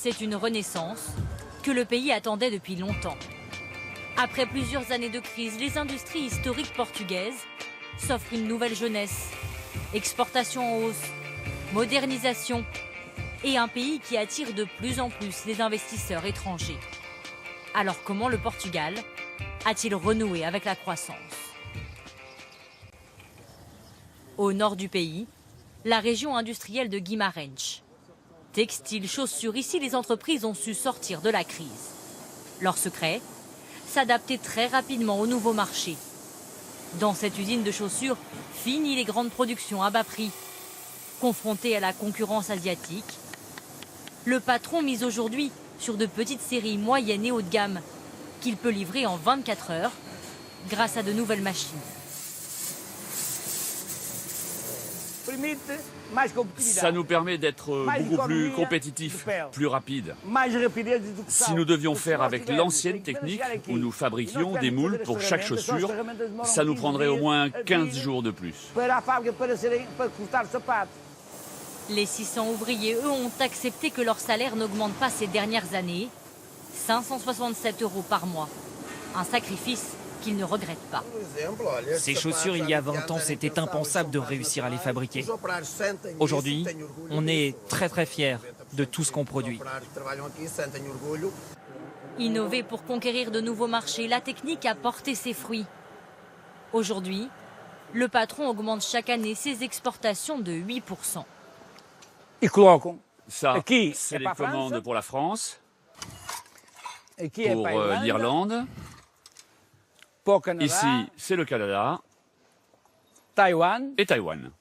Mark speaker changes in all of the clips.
Speaker 1: C'est une renaissance que le pays attendait depuis longtemps. Après plusieurs années de crise, les industries historiques portugaises s'offrent une nouvelle jeunesse. Exportation en hausse, modernisation et un pays qui attire de plus en plus les investisseurs étrangers. Alors comment le Portugal a-t-il renoué avec la croissance? Au nord du pays, la région industrielle de Guimarães. Textiles, chaussures, ici les entreprises ont su sortir de la crise. Leur secret, s'adapter très rapidement au nouveau marché. Dans cette usine de chaussures, fini les grandes productions à bas prix. Confronté à la concurrence asiatique, le patron mise aujourd'hui sur de petites séries moyennes et haut de gamme qu'il peut livrer en 24 heures grâce à de nouvelles machines.
Speaker 2: Ça nous permet d'être beaucoup plus compétitifs, plus rapides. Si nous devions faire avec l'ancienne technique où nous fabriquions des moules pour chaque chaussure, ça nous prendrait au moins 15 jours de plus.
Speaker 1: Les 600 ouvriers, eux, ont accepté que leur salaire n'augmente pas ces dernières années. 567 € par mois. Un sacrifice qu'ils ne regrettent pas.
Speaker 3: Ces chaussures, il y a 20 ans, c'était impensable de réussir à les fabriquer. Aujourd'hui, on est très fiers de tout ce qu'on produit.
Speaker 1: Innover pour conquérir de nouveaux marchés, la technique a porté ses fruits. Aujourd'hui, le patron augmente chaque année ses exportations de 8%.
Speaker 2: Ça, c'est les commandes pour la France, pour l'Irlande. Ici, c'est le Canada et Taïwan.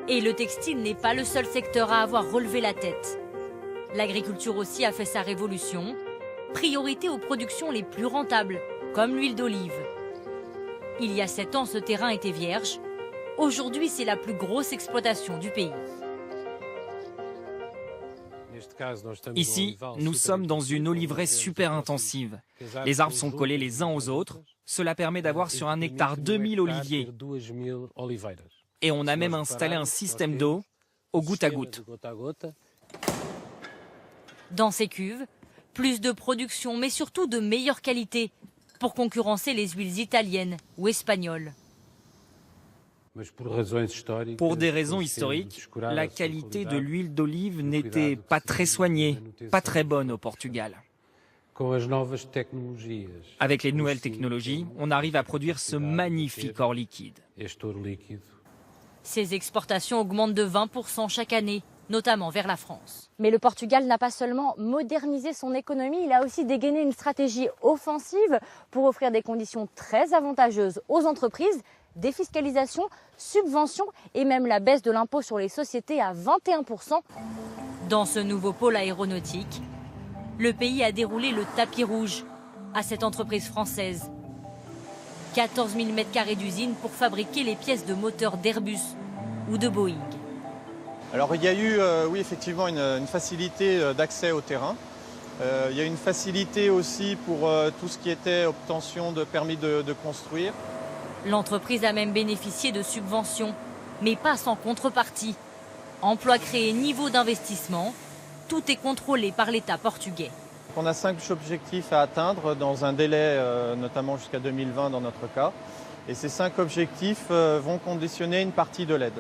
Speaker 1: Et le textile n'est pas le seul secteur à avoir relevé la tête. L'agriculture aussi a fait sa révolution. Priorité aux productions les plus rentables, comme l'huile d'olive. Il y a 7 ans, ce terrain était vierge. Aujourd'hui, c'est la plus grosse exploitation du pays.
Speaker 3: Ici, nous sommes dans une oliveraie super intensive. Les arbres sont collés les uns aux autres. Cela permet d'avoir sur un hectare 2000 oliviers. Et on a même installé un système d'eau au goutte à goutte.
Speaker 1: Dans ces cuves, plus de production, mais surtout de meilleure qualité pour concurrencer les huiles italiennes ou espagnoles.
Speaker 3: Pour des raisons historiques, la qualité de l'huile d'olive n'était pas très soignée, pas très bonne au Portugal. Avec les nouvelles technologies, on arrive à produire ce magnifique or liquide.
Speaker 1: Ces exportations augmentent de 20% chaque année, notamment vers la France. Mais le Portugal n'a pas seulement modernisé son économie, il a aussi dégainé une stratégie offensive pour offrir des conditions très avantageuses aux entreprises. Défiscalisation, subventions et même la baisse de l'impôt sur les sociétés à 21%. Dans ce nouveau pôle aéronautique, le pays a déroulé le tapis rouge à cette entreprise française. 14 000 m² d'usine pour fabriquer les pièces de moteurs d'Airbus ou de Boeing.
Speaker 4: Alors il y a eu, oui, effectivement, une facilité d'accès au terrain. Il y a une facilité aussi pour tout ce qui était obtention de permis de construire.
Speaker 1: L'entreprise a même bénéficié de subventions, mais pas sans contrepartie. Emplois créés, niveau d'investissement, tout est contrôlé par l'État portugais.
Speaker 4: On a 5 objectifs à atteindre dans un délai, notamment jusqu'à 2020 dans notre cas. Et ces 5 objectifs vont conditionner une partie de l'aide.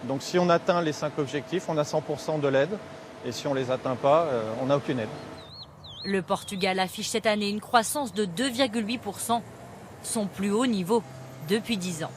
Speaker 4: Donc si on atteint les 5 objectifs, on a 100% de l'aide. Et si on ne les atteint pas, on n'a aucune aide.
Speaker 1: Le Portugal affiche cette année une croissance de 2,8%, son plus haut niveau depuis 10 ans.